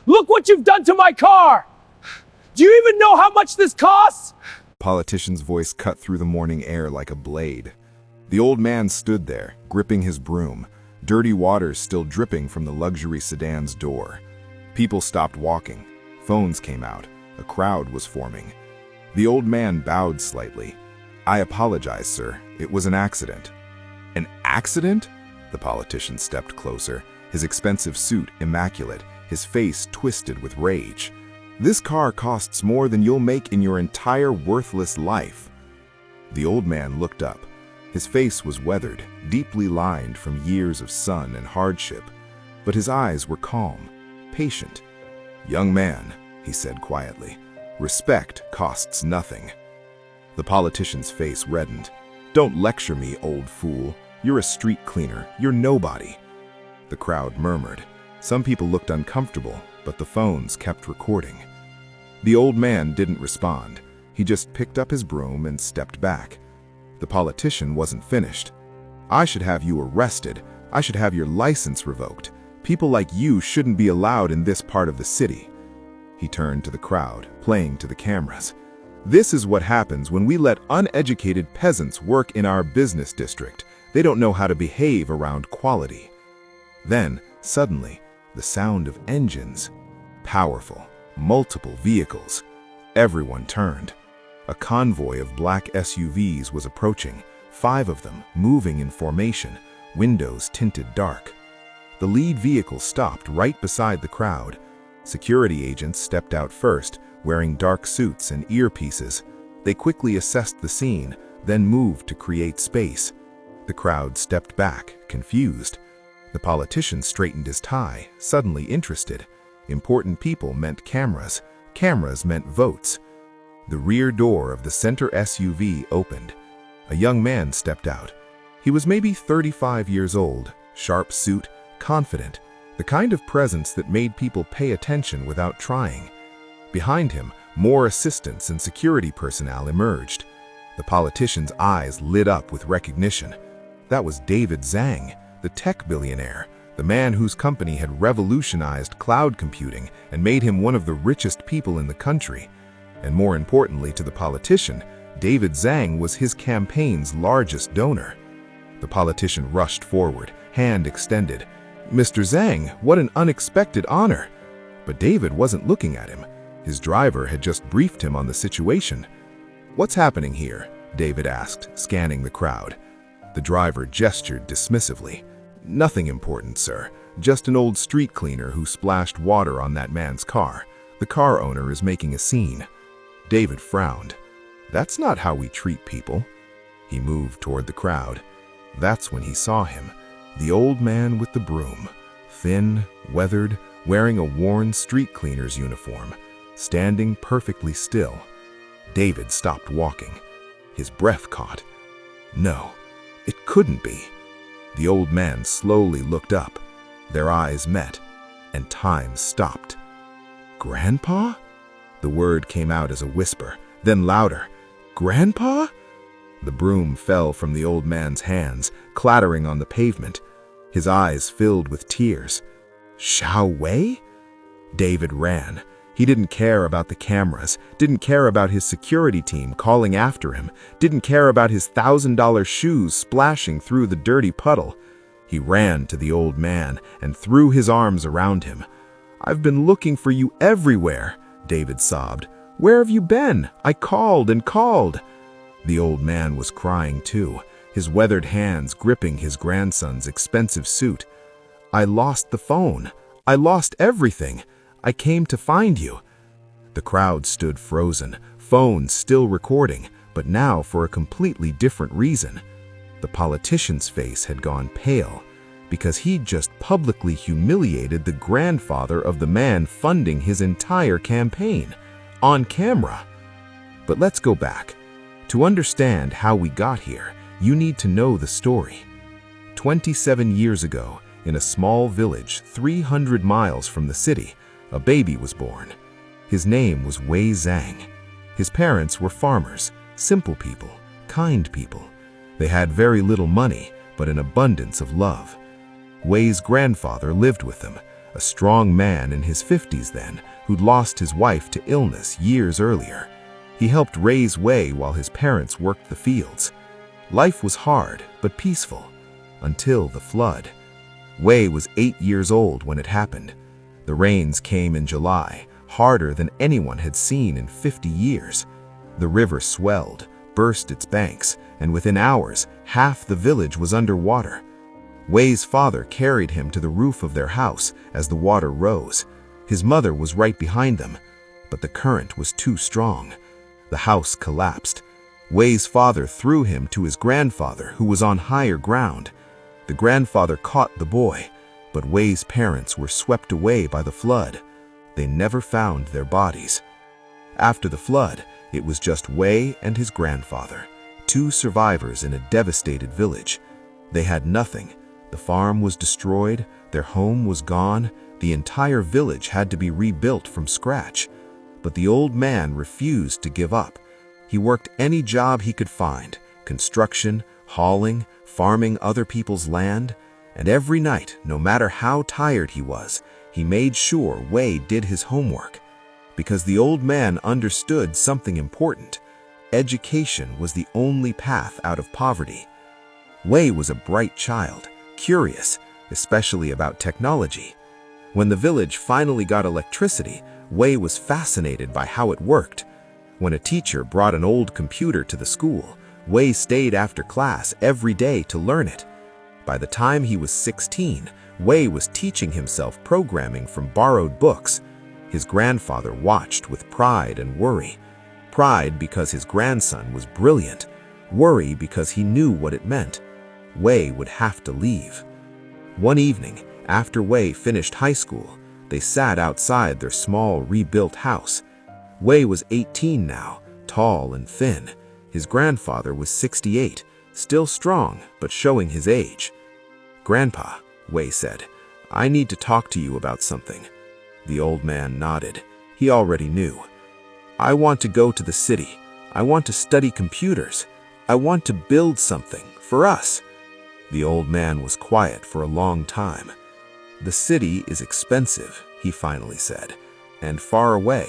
Look what you've done to my car! Do you even know how much this costs? Politician's voice cut through the morning air like a blade. The old man stood there, gripping his broom, dirty waters still dripping from the luxury sedan's door. People stopped walking. Phones came out. A crowd was forming. The old man bowed slightly. "I apologize, sir. It was an accident." "An accident?" The politician stepped closer, his expensive suit immaculate, his face twisted with rage. "This car costs more than you'll make in your entire worthless life." The old man looked up. His face was weathered, deeply lined from years of sun and hardship, but his eyes were calm, patient. "Young man," he said quietly, "respect costs nothing." The politician's face reddened. "Don't lecture me, old fool. You're a street cleaner. You're nobody." The crowd murmured. Some people looked uncomfortable, but the phones kept recording. The old man didn't respond. He just picked up his broom and stepped back. The politician wasn't finished. "I should have you arrested. I should have your license revoked. People like you shouldn't be allowed in this part of the city." He turned to the crowd, playing to the cameras. "This is what happens when we let uneducated peasants work in our business district. They don't know how to behave around quality." Then, suddenly, the sound of engines. Powerful, multiple vehicles. Everyone turned. A convoy of black SUVs was approaching, 5 of them moving in formation, windows tinted dark. The lead vehicle stopped right beside the crowd. Security agents stepped out first, wearing dark suits and earpieces. They quickly assessed the scene, then moved to create space. The crowd stepped back, confused. The politician straightened his tie, suddenly interested. Important people meant cameras. Cameras meant votes. The rear door of the center SUV opened. A young man stepped out. He was maybe 35 years old, sharp suit, confident, the kind of presence that made people pay attention without trying. Behind him, more assistants and security personnel emerged. The politician's eyes lit up with recognition. That was David Zhang, the tech billionaire, the man whose company had revolutionized cloud computing and made him one of the richest people in the country. And more importantly to the politician, David Zhang was his campaign's largest donor. The politician rushed forward, hand extended. "Mr. Zhang, what an unexpected honor!" But David wasn't looking at him. His driver had just briefed him on the situation. "What's happening here?" David asked, scanning the crowd. The driver gestured dismissively. "Nothing important, sir. Just an old street cleaner who splashed water on that man's car. The car owner is making a scene." David frowned. "That's not how we treat people." He moved toward the crowd. That's when he saw him, the old man with the broom, thin, weathered, wearing a worn street cleaner's uniform, standing perfectly still. David stopped walking. His breath caught. No, it couldn't be. The old man slowly looked up. Their eyes met, and time stopped. "Grandpa?" The word came out as a whisper, then louder. "Grandpa?" The broom fell from the old man's hands, clattering on the pavement. His eyes filled with tears. "Xiao Wei?" David ran. He didn't care about the cameras, didn't care about his security team calling after him, didn't care about his $1,000 shoes splashing through the dirty puddle. He ran to the old man and threw his arms around him. "I've been looking for you everywhere," David sobbed. "Where have you been? I called and called." The old man was crying too, his weathered hands gripping his grandson's expensive suit. "I lost the phone. I lost everything. I came to find you." The crowd stood frozen, phones still recording, but now for a completely different reason. The politician's face had gone pale, because he'd just publicly humiliated the grandfather of the man funding his entire campaign, on camera. But let's go back. To understand how we got here, you need to know the story. 27 years ago, in a small village 300 miles from the city, a baby was born. His name was Wei Zhang. His parents were farmers, simple people, kind people. They had very little money, but an abundance of love. Wei's grandfather lived with them, a strong man in his 50s then, who'd lost his wife to illness years earlier. He helped raise Wei while his parents worked the fields. Life was hard, but peaceful, until the flood. Wei was 8 years old when it happened. The rains came in July, harder than anyone had seen in 50 years. The river swelled, burst its banks, and within hours, half the village was underwater. Wei's father carried him to the roof of their house as the water rose. His mother was right behind them, but the current was too strong. The house collapsed. Wei's father threw him to his grandfather, who was on higher ground. The grandfather caught the boy, but Wei's parents were swept away by the flood. They never found their bodies. After the flood, it was just Wei and his grandfather, two survivors in a devastated village. They had nothing. The farm was destroyed, their home was gone, the entire village had to be rebuilt from scratch. But the old man refused to give up. He worked any job he could find, construction, hauling, farming other people's land, and every night, no matter how tired he was, he made sure Wei did his homework. Because the old man understood something important. Education was the only path out of poverty. Wei was a bright child, curious, especially about technology. When the village finally got electricity, Wei was fascinated by how it worked. When a teacher brought an old computer to the school, Wei stayed after class every day to learn it. By the time he was 16, Wei was teaching himself programming from borrowed books. His grandfather watched with pride and worry. Pride because his grandson was brilliant, worry because he knew what it meant. Wei would have to leave. One evening, after Wei finished high school, they sat outside their small rebuilt house. Wei was 18 now, tall and thin. His grandfather was 68, still strong, but showing his age. "Grandpa," Wei said, "I need to talk to you about something." The old man nodded. He already knew. "I want to go to the city. I want to study computers. I want to build something for us." The old man was quiet for a long time. "The city is expensive," he finally said, "and far away."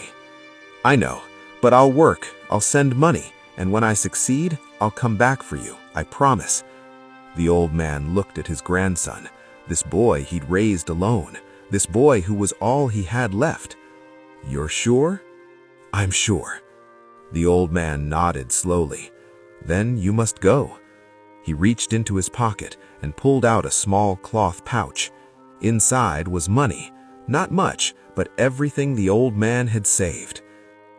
"I know, but I'll work, I'll send money, and when I succeed, I'll come back for you, I promise." The old man looked at his grandson, this boy he'd raised alone, this boy who was all he had left. "You're sure?" "I'm sure." The old man nodded slowly. "Then you must go." He reached into his pocket and pulled out a small cloth pouch. Inside was money, not much, but everything the old man had saved.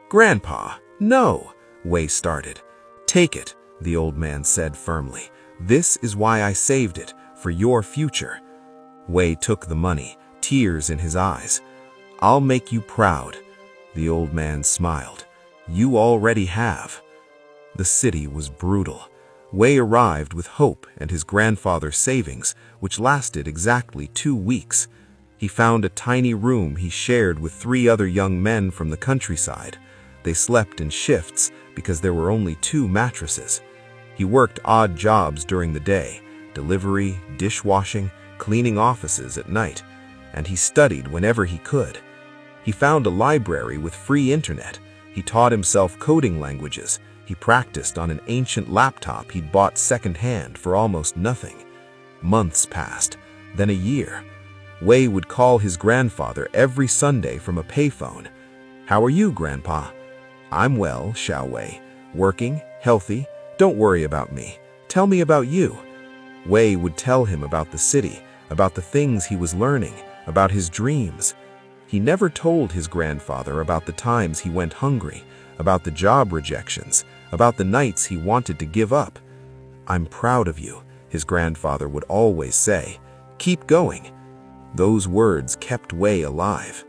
"Grandpa, no," Wei started. "Take it," the old man said firmly. "This is why I saved it, for your future." Wei took the money, tears in his eyes. "I'll make you proud." The old man smiled. "You already have." The city was brutal. Wei arrived with hope and his grandfather's savings, which lasted exactly 2 weeks. He found a tiny room he shared with 3 other young men from the countryside. They slept in shifts because there were only 2 mattresses. He worked odd jobs during the day, delivery, dishwashing, cleaning offices at night, and he studied whenever he could. He found a library with free internet. He taught himself coding languages. He practiced on an ancient laptop he'd bought secondhand for almost nothing. Months passed, then a year. Wei would call his grandfather every Sunday from a payphone. "How are you, Grandpa?" "I'm well, Xiao Wei. Working, healthy. Don't worry about me. Tell me about you." Wei would tell him about the city, about the things he was learning, about his dreams. He never told his grandfather about the times he went hungry, about the job rejections, about the nights he wanted to give up. "I'm proud of you," his grandfather would always say. "Keep going." Those words kept Wei alive.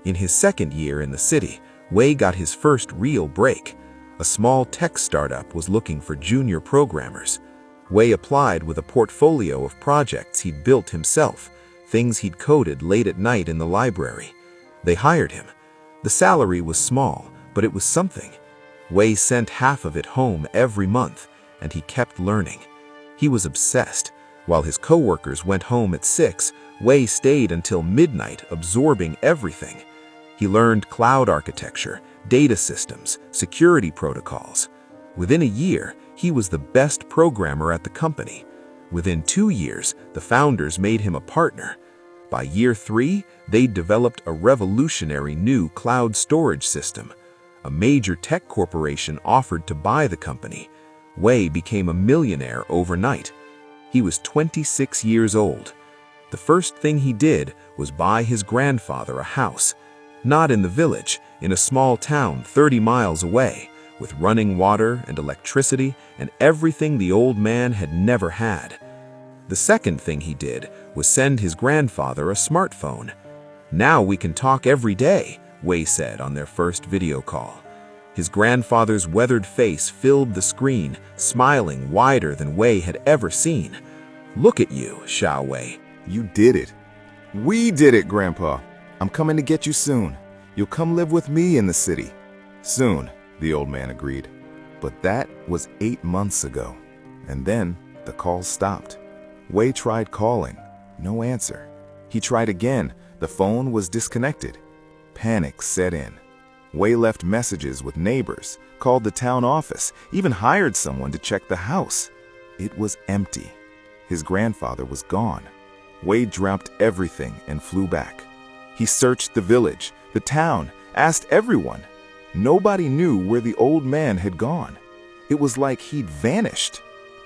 In his second year in the city, Wei got his first real break. A small tech startup was looking for junior programmers. Wei applied with a portfolio of projects he'd built himself, things he'd coded late at night in the library. They hired him. The salary was small, but it was something. Wei sent half of it home every month, and he kept learning. He was obsessed. While his coworkers went home at 6, Wei stayed until midnight, absorbing everything. He learned cloud architecture, data systems, security protocols. Within a year, he was the best programmer at the company. Within 2 years, the founders made him a partner. By year 3, they developed a revolutionary new cloud storage system. A major tech corporation offered to buy the company. Wei became a millionaire overnight. He was 26 years old. The first thing he did was buy his grandfather a house. Not in the village, in a small town 30 miles away, with running water and electricity and everything the old man had never had. The second thing he did was send his grandfather a smartphone. "Now we can talk every day," Wei said on their first video call. His grandfather's weathered face filled the screen, smiling wider than Wei had ever seen. "Look at you, Xiao Wei." You did it. We did it, Grandpa. I'm coming to get you soon. You'll come live with me in the city. Soon, the old man agreed. But that was 8 months ago. And then the call stopped. Wei tried calling. No answer. He tried again. The phone was disconnected. Panic set in. Wei left messages with neighbors, called the town office, even hired someone to check the house. It was empty. His grandfather was gone. Wei dropped everything and flew back. He searched the village, the town, asked everyone. Nobody knew where the old man had gone. It was like he'd vanished.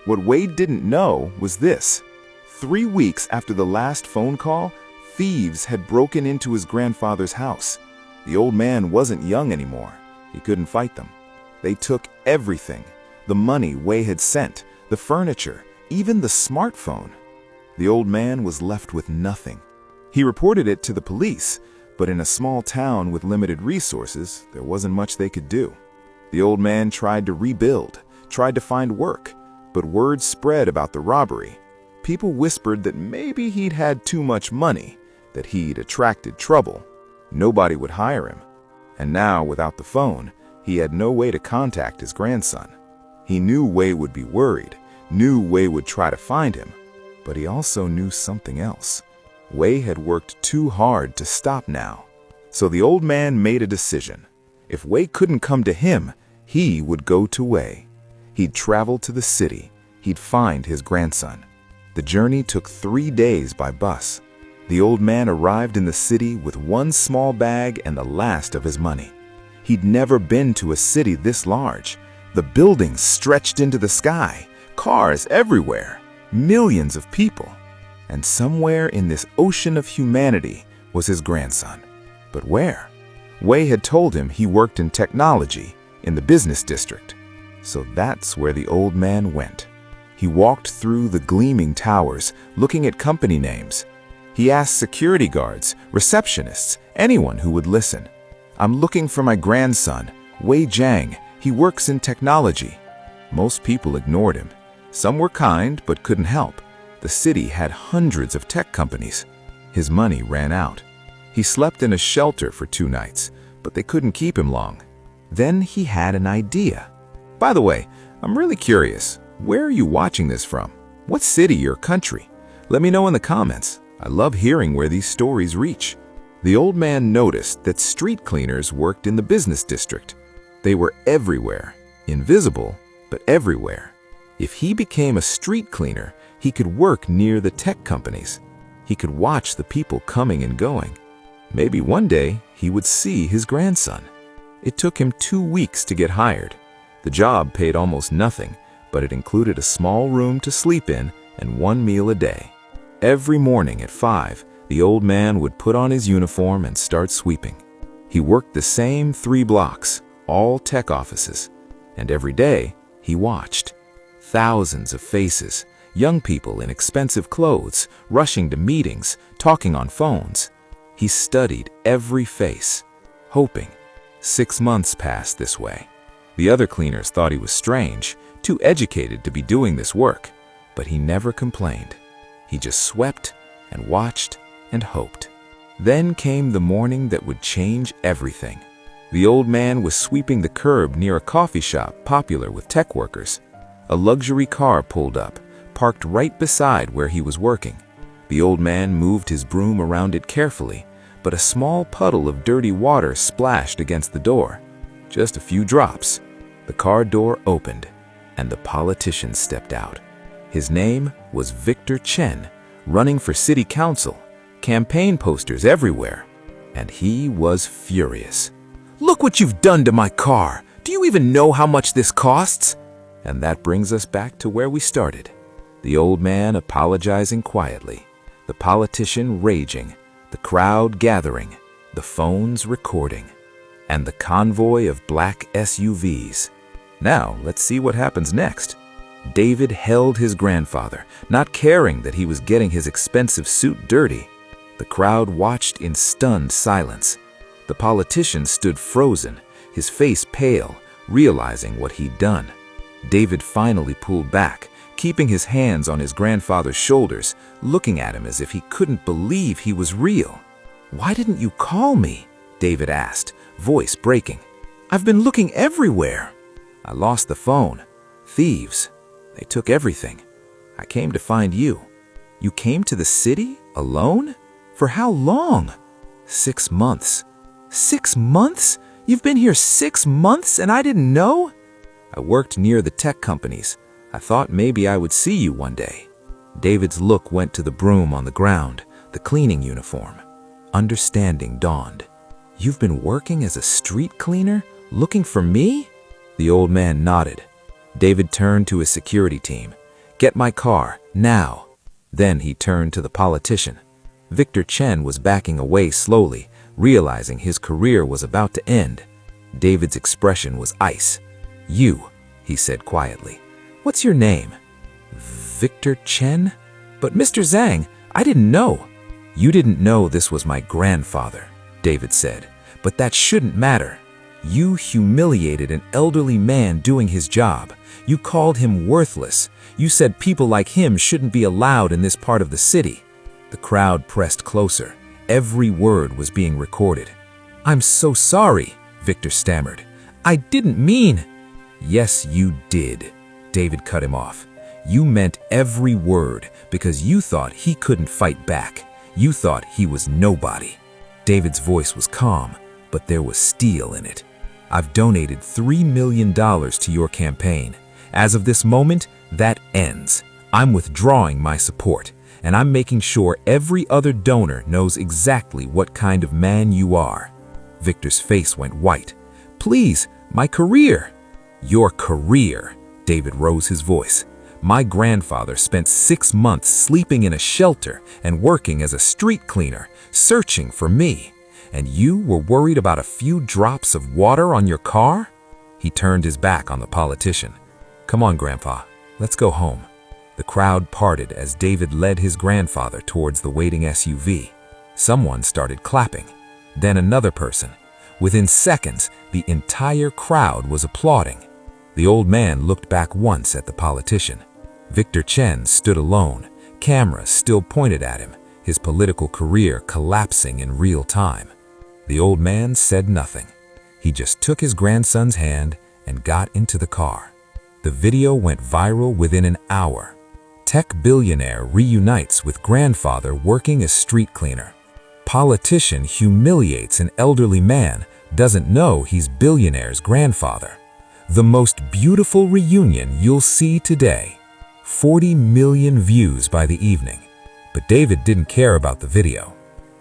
What Wei didn't know was this. 3 weeks after the last phone call, thieves had broken into his grandfather's house. The old man wasn't young anymore. He couldn't fight them. They took everything. The money Wei had sent, the furniture, even the smartphone. The old man was left with nothing. He reported it to the police, but in a small town with limited resources, there wasn't much they could do. The old man tried to rebuild, tried to find work, but word spread about the robbery. People whispered that maybe he'd had too much money, that he'd attracted trouble. Nobody would hire him. And now, without the phone, he had no way to contact his grandson. He knew Wei would be worried, knew Wei would try to find him, but he also knew something else. Wei had worked too hard to stop now. So the old man made a decision. If Wei couldn't come to him, he would go to Wei. He'd travel to the city. He'd find his grandson. The journey took 3 days by bus. The old man arrived in the city with one small bag and the last of his money. He'd never been to a city this large. The buildings stretched into the sky, cars everywhere, millions of people. And somewhere in this ocean of humanity was his grandson. But where? Wei had told him he worked in technology in the business district. So that's where the old man went. He walked through the gleaming towers, looking at company names. He asked security guards, receptionists, anyone who would listen. "I'm looking for my grandson, Wei Zhang. He works in technology." Most people ignored him. Some were kind but couldn't help. The city had hundreds of tech companies. His money ran out. He slept in a shelter for 2 nights, but they couldn't keep him long. Then he had an idea. By the way, I'm really curious. Where are you watching this from? What city or country? Let me know in the comments. I love hearing where these stories reach. The old man noticed that street cleaners worked in the business district. They were everywhere, invisible, but everywhere. If he became a street cleaner, he could work near the tech companies. He could watch the people coming and going. Maybe one day he would see his grandson. It took him 2 weeks to get hired. The job paid almost nothing, but it included a small room to sleep in and 1 meal a day. Every morning at 5, the old man would put on his uniform and start sweeping. He worked the same 3 blocks, all tech offices, and every day he watched. Thousands of faces, young people in expensive clothes, rushing to meetings, talking on phones. He studied every face, hoping. 6 months passed this way. The other cleaners thought he was strange, too educated to be doing this work, but he never complained. He just swept and watched and hoped. Then came the morning that would change everything. The old man was sweeping the curb near a coffee shop popular with tech workers. A luxury car pulled up, parked right beside where he was working. The old man moved his broom around it carefully, but a small puddle of dirty water splashed against the door. Just a few drops. The car door opened, and the politician stepped out. His name was Victor Chen, running for city council, campaign posters everywhere, and he was furious. "Look what you've done to my car! Do you even know how much this costs?" And that brings us back to where we started. The old man apologizing quietly, the politician raging, the crowd gathering, the phones recording, and the convoy of black SUVs. Now, let's see what happens next. David held his grandfather, not caring that he was getting his expensive suit dirty. The crowd watched in stunned silence. The politician stood frozen, his face pale, realizing what he'd done. David finally pulled back, keeping his hands on his grandfather's shoulders, looking at him as if he couldn't believe he was real. "Why didn't you call me?" David asked, voice breaking. "I've been looking everywhere." "I lost the phone. Thieves. They took everything. I came to find you." "You came to the city? Alone? For how long?" "6 months." "6 months? You've been here 6 months and I didn't know?" "I worked near the tech companies. I thought maybe I would see you one day." David's look went to the broom on the ground, the cleaning uniform. Understanding dawned. "You've been working as a street cleaner, looking for me?" The old man nodded. David turned to his security team. "Get my car, now." Then he turned to the politician. Victor Chen was backing away slowly, realizing his career was about to end. David's expression was ice. "You," he said quietly. "What's your name?" "Victor Chen? But Mr. Zhang, I didn't know." "You didn't know this was my grandfather," David said, "but that shouldn't matter. You humiliated an elderly man doing his job. You called him worthless. You said people like him shouldn't be allowed in this part of the city." The crowd pressed closer. Every word was being recorded. "I'm so sorry," Victor stammered. "I didn't mean—" "Yes, you did," David cut him off. "You meant every word because you thought he couldn't fight back. You thought he was nobody." David's voice was calm, but there was steel in it. "I've donated $3 million to your campaign. As of this moment, that ends. I'm withdrawing my support, and I'm making sure every other donor knows exactly what kind of man you are." Victor's face went white. "Please, my career." "Your career," David rose his voice. "My grandfather spent 6 months sleeping in a shelter and working as a street cleaner, searching for me. And you were worried about a few drops of water on your car?" He turned his back on the politician. "Come on, Grandpa, let's go home." The crowd parted as David led his grandfather towards the waiting SUV. Someone started clapping, then another person. Within seconds, the entire crowd was applauding. The old man looked back once at the politician. Victor Chen stood alone, cameras still pointed at him, his political career collapsing in real time. The old man said nothing. He just took his grandson's hand and got into the car. The video went viral within an hour. Tech billionaire reunites with grandfather working as street cleaner. Politician humiliates an elderly man, doesn't know he's billionaire's grandfather. The most beautiful reunion you'll see today. 40 million views by the evening. But David didn't care about the video.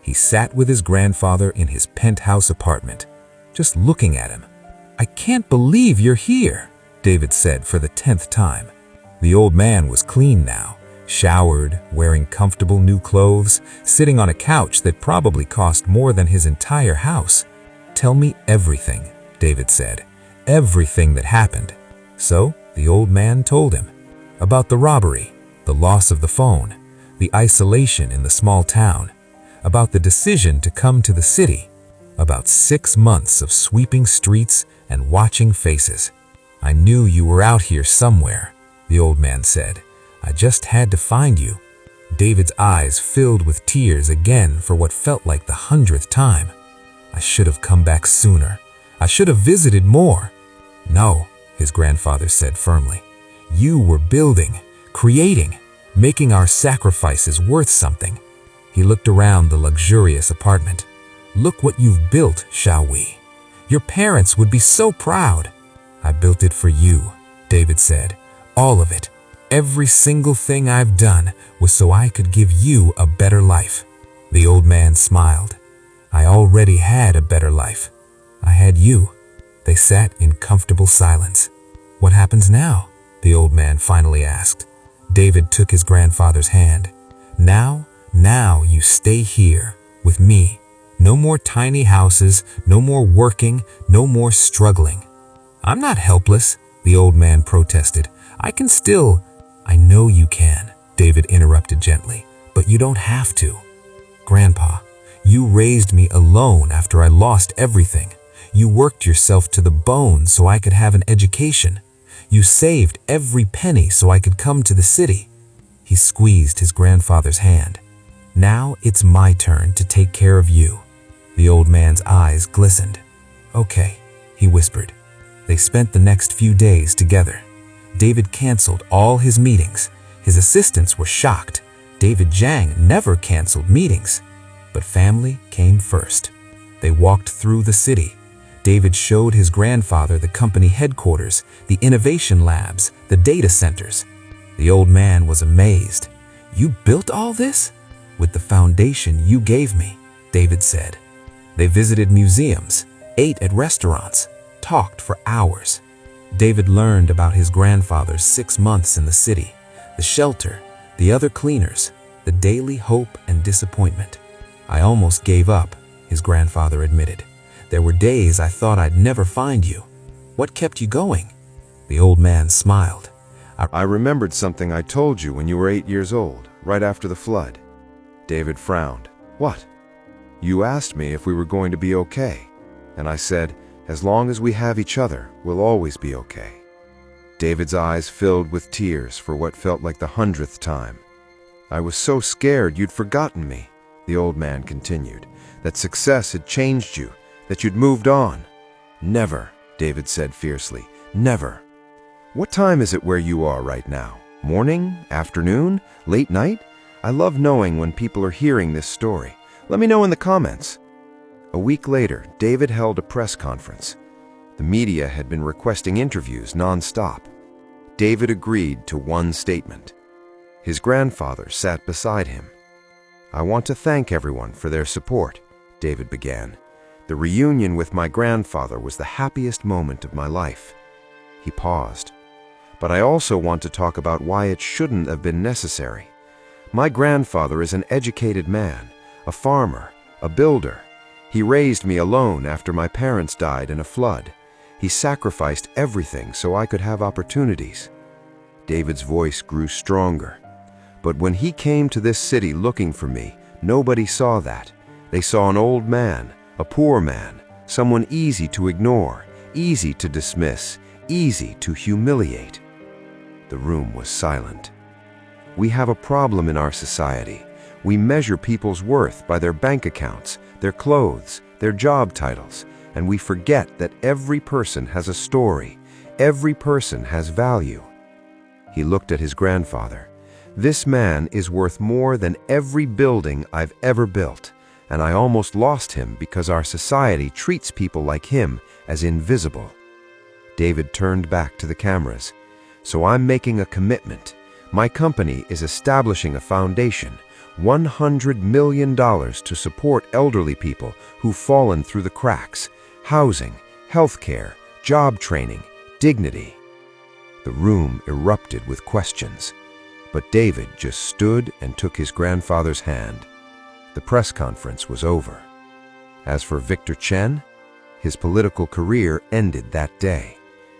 He sat with his grandfather in his penthouse apartment, just looking at him. "I can't believe you're here," David said for the 10th time. The old man was clean now, showered, wearing comfortable new clothes, sitting on a couch that probably cost more than his entire house. "Tell me everything," David said. "Everything that happened." So the old man told him about the robbery, the loss of the phone, the isolation in the small town, about the decision to come to the city, about 6 months of sweeping streets and watching faces. "I knew you were out here somewhere," the old man said. "I just had to find you." David's eyes filled with tears again for what felt like the 100th time. "I should have come back sooner. I should have visited more." "No," his grandfather said firmly. "You were building, creating, making our sacrifices worth something. He looked around the luxurious apartment. Look what you've built, shall we? Your parents would be so proud. I built it for you, David said. All of it. Every single thing I've done was so I could give you a better life. The old man smiled. I already had a better life. I had you. They sat in comfortable silence. What happens now? The old man finally asked. David took his grandfather's hand. Now you stay here with me. No more tiny houses, no more working, no more struggling. I'm not helpless, the old man protested. I know you can, David interrupted gently, but you don't have to. Grandpa, you raised me alone after I lost everything. You worked yourself to the bone so I could have an education. You saved every penny so I could come to the city. He squeezed his grandfather's hand. Now it's my turn to take care of you. The old man's eyes glistened. Okay, he whispered. They spent the next few days together. David canceled all his meetings. His assistants were shocked. Zhang never canceled meetings. But family came first. They walked through the city. David showed his grandfather the company headquarters, the innovation labs, the data centers. The old man was amazed. You built all this? With the foundation you gave me, David said. They visited museums, ate at restaurants, talked for hours. David learned about his grandfather's 6 months in the city, the shelter, the other cleaners, the daily hope and disappointment. I almost gave up, his grandfather admitted. There were days I thought I'd never find you. What kept you going? The old man smiled. I remembered something I told you when you were 8 years old, right after the flood. David frowned. What? You asked me if we were going to be okay, and I said, as long as we have each other, we'll always be okay. David's eyes filled with tears for what felt like the 100th time. I was so scared you'd forgotten me, the old man continued, that success had changed you, that you'd moved on. Never, David said fiercely, never. What time is it where you are right now? Morning? Afternoon? Late night? I love knowing when people are hearing this story. Let me know in the comments. A week later, David held a press conference. The media had been requesting interviews non-stop. David agreed to one statement. His grandfather sat beside him. I want to thank everyone for their support, David began. The reunion with my grandfather was the happiest moment of my life. He paused. But I also want to talk about why it shouldn't have been necessary. My grandfather is an educated man, a farmer, a builder. He raised me alone after my parents died in a flood. He sacrificed everything so I could have opportunities. David's voice grew stronger. But when he came to this city looking for me, nobody saw that. They saw an old man, a poor man, someone easy to ignore, easy to dismiss, easy to humiliate. The room was silent. We have a problem in our society. We measure people's worth by their bank accounts, their clothes, their job titles, and we forget that every person has a story. Every person has value. He looked at his grandfather. This man is worth more than every building I've ever built, and I almost lost him because our society treats people like him as invisible. David turned back to the cameras. So I'm making a commitment. My company is establishing a foundation, $100 million to support elderly people who've fallen through the cracks, housing, healthcare, job training, dignity. The room erupted with questions, but David just stood and took his grandfather's hand. The press conference was over. As for Victor Chen, his political career ended that day.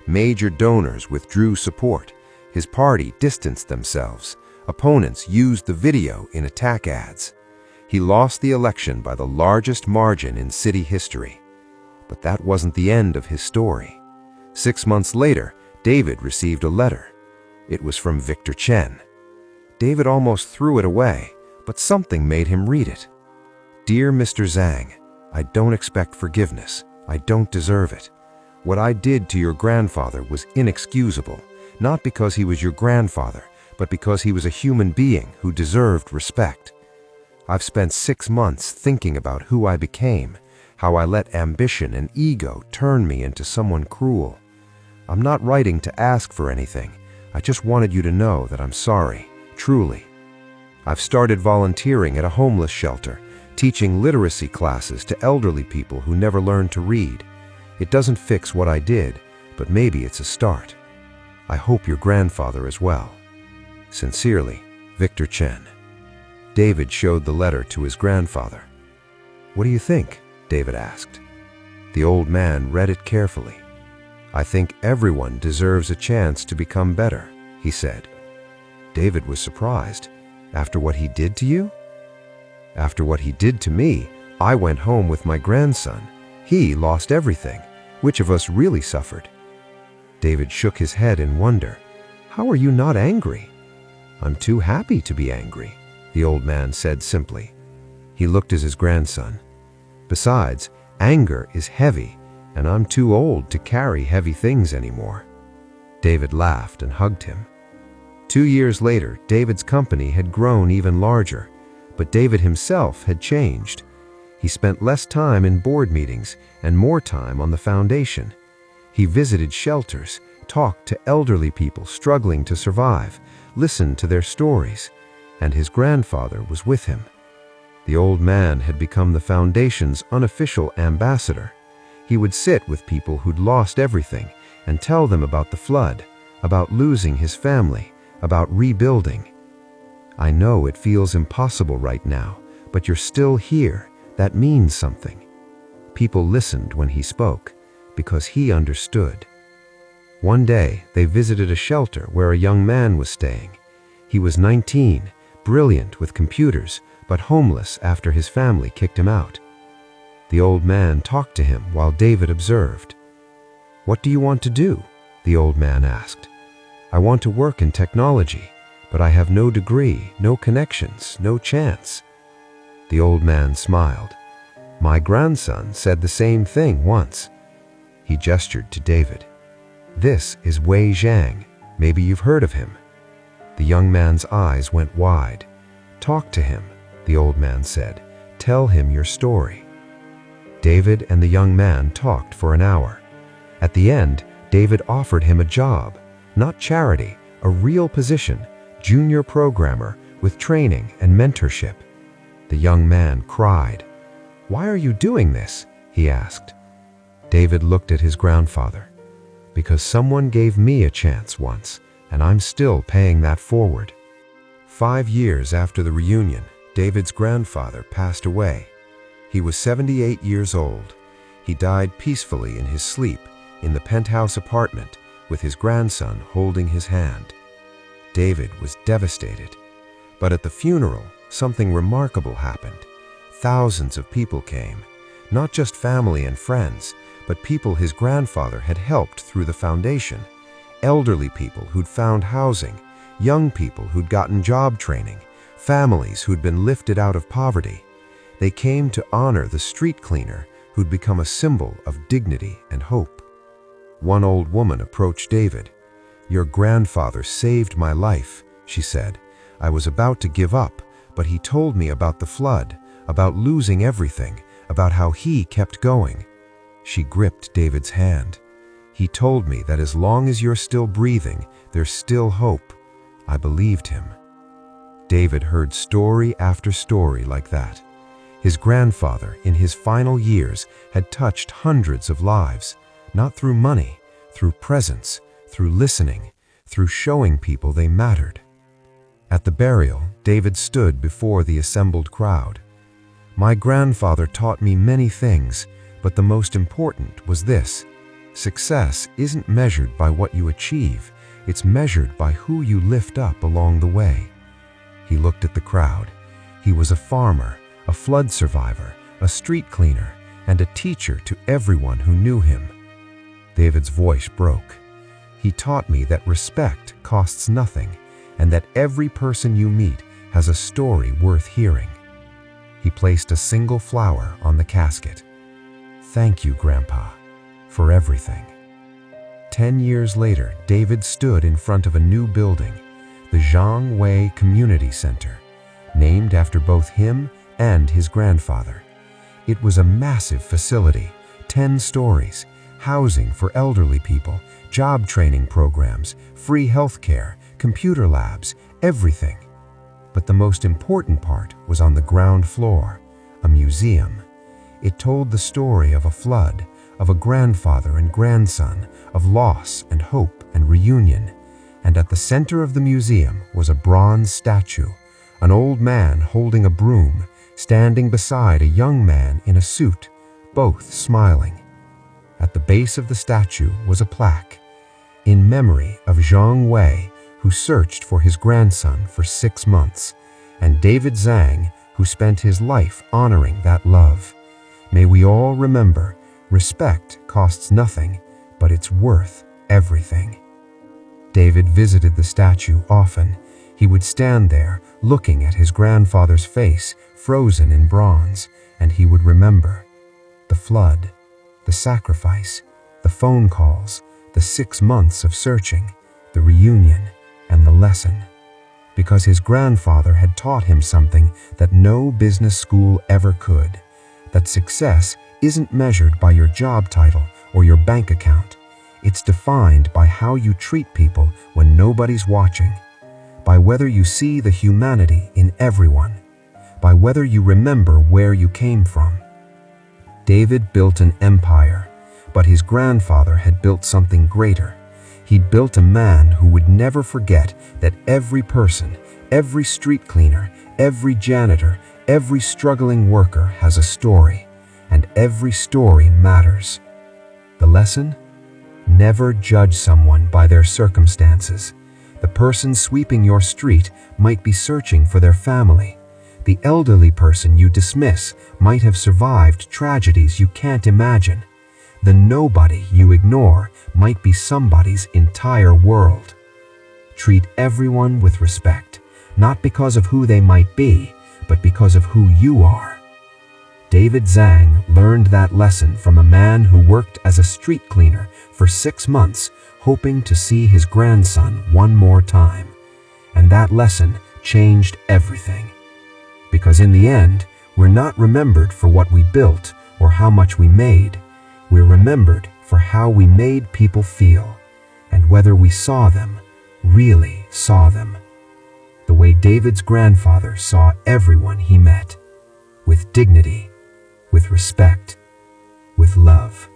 Major donors withdrew support. His party distanced themselves. Opponents used the video in attack ads. He lost the election by the largest margin in city history. But that wasn't the end of his story. 6 months later, David received a letter. It was from Victor Chen. David almost threw it away, but something made him read it. Dear Mr. Zhang, I don't expect forgiveness. I don't deserve it. What I did to your grandfather was inexcusable, not because he was your grandfather, but because he was a human being who deserved respect. I've spent 6 months thinking about who I became, how I let ambition and ego turn me into someone cruel. I'm not writing to ask for anything. I just wanted you to know that I'm sorry, truly. I've started volunteering at a homeless shelter, teaching literacy classes to elderly people who never learned to read. It doesn't fix what I did, but maybe it's a start. I hope your grandfather as well. Sincerely, Victor Chen. David showed the letter to his grandfather. "What do you think?" David asked. The old man read it carefully. "I think everyone deserves a chance to become better," he said. David was surprised. "After what he did to you?" "After what he did to me, I went home with my grandson. He lost everything. Which of us really suffered?" David shook his head in wonder. "How are you not angry?" "I'm too happy to be angry," the old man said simply. He looked at his grandson. "Besides, anger is heavy, and I'm too old to carry heavy things anymore." David laughed and hugged him. 2 years later, David's company had grown even larger, but David himself had changed. He spent less time in board meetings and more time on the foundation. He visited shelters, talked to elderly people struggling to survive, listened to their stories, and his grandfather was with him. The old man had become the foundation's unofficial ambassador. He would sit with people who'd lost everything and tell them about the flood, about losing his family, about rebuilding. "I know it feels impossible right now, but you're still here. That means something." People listened when he spoke, because he understood. One day, they visited a shelter where a young man was staying. He was 19, brilliant with computers, but homeless after his family kicked him out. The old man talked to him while David observed. "What do you want to do?" the old man asked. "I want to work in technology, but I have no degree, no connections, no chance." The old man smiled. "My grandson said the same thing once." He gestured to David. "This is Zhang. Maybe you've heard of him." The young man's eyes went wide. "Talk to him," the old man said. "Tell him your story." David and the young man talked for an hour. At the end, David offered him a job, not charity, a real position, junior programmer with training and mentorship. The young man cried. "Why are you doing this?" he asked. David looked at his grandfather. "Because someone gave me a chance once, and I'm still paying that forward." 5 years after the reunion, David's grandfather passed away. He was 78 years old. He died peacefully in his sleep in the penthouse apartment with his grandson holding his hand. David was devastated. But at the funeral, something remarkable happened. Thousands of people came, not just family and friends, but people his grandfather had helped through the foundation, elderly people who'd found housing, young people who'd gotten job training, families who'd been lifted out of poverty. They came to honor the street cleaner who'd become a symbol of dignity and hope. One old woman approached David. "Your grandfather saved my life," she said. "I was about to give up, but he told me about the flood, about losing everything, about how he kept going." She gripped David's hand. "He told me that as long as you're still breathing, there's still hope." I believed him. David heard story after story like that. His grandfather, in his final years, had touched hundreds of lives, not through money, through presence, through listening, through showing people they mattered. At the burial, David stood before the assembled crowd. "My grandfather taught me many things, but the most important was this: success isn't measured by what you achieve, it's measured by who you lift up along the way." He looked at the crowd. He was a farmer, a flood survivor, a street cleaner, and a teacher to everyone who knew him. David's voice broke. "He taught me that respect costs nothing, and that every person you meet has a story worth hearing." He placed a single flower on the casket. "Thank you, Grandpa, for everything." 10 years later, David stood in front of a new building. the Zhang Community Center, named after both him and his grandfather. It was a massive facility, 10 stories, housing for elderly people, job training programs, free healthcare, computer labs, everything. But the most important part was on the ground floor, a museum. It told the story of a flood, of a grandfather and grandson, of loss and hope and reunion. And at the center of the museum was a bronze statue, an old man holding a broom, standing beside a young man in a suit, both smiling. At the base of the statue was a plaque, in memory of Zhang, who searched for his grandson for 6 months, and David Zhang, who spent his life honoring that love. May we all remember, respect costs nothing, but it's worth everything. David visited the statue often. He would stand there, looking at his grandfather's face, frozen in bronze, and he would remember the flood, the sacrifice, the phone calls, the 6 months of searching, the reunion, and the lesson. Because his grandfather had taught him something that no business school ever could, that success isn't measured by your job title or your bank account. It's defined by how you treat people when nobody's watching, by whether you see the humanity in everyone, by whether you remember where you came from. David built an empire, but his grandfather had built something greater. He'd built a man who would never forget that every person, every street cleaner, every janitor, every struggling worker has a story, and every story matters. The lesson? Never judge someone by their circumstances. The person sweeping your street might be searching for their family. The elderly person you dismiss might have survived tragedies you can't imagine. The nobody you ignore might be somebody's entire world. Treat everyone with respect, not because of who they might be, but because of who you are. David Zhang learned that lesson from a man who worked as a street cleaner for 6 months, hoping to see his grandson one more time. And that lesson changed everything. Because in the end, we're not remembered for what we built or how much we made. We're remembered for how we made people feel, and whether we saw them, really saw them. The way David's grandfather saw everyone he met, with dignity, with respect, with love.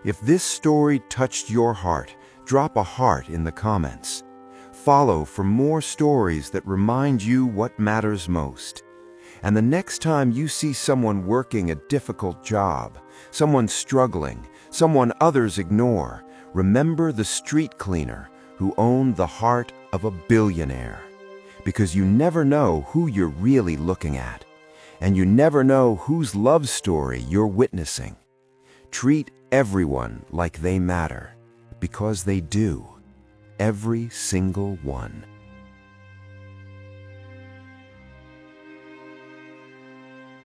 If this story touched your heart, drop a heart in the comments. Follow for more stories that remind you what matters most. And the next time you see someone working a difficult job, someone struggling, someone others ignore, remember the street cleaner who owned the heart of a billionaire. Because you never know who you're really looking at, and you never know whose love story you're witnessing. Treat everyone like they matter, because they do. Every single one.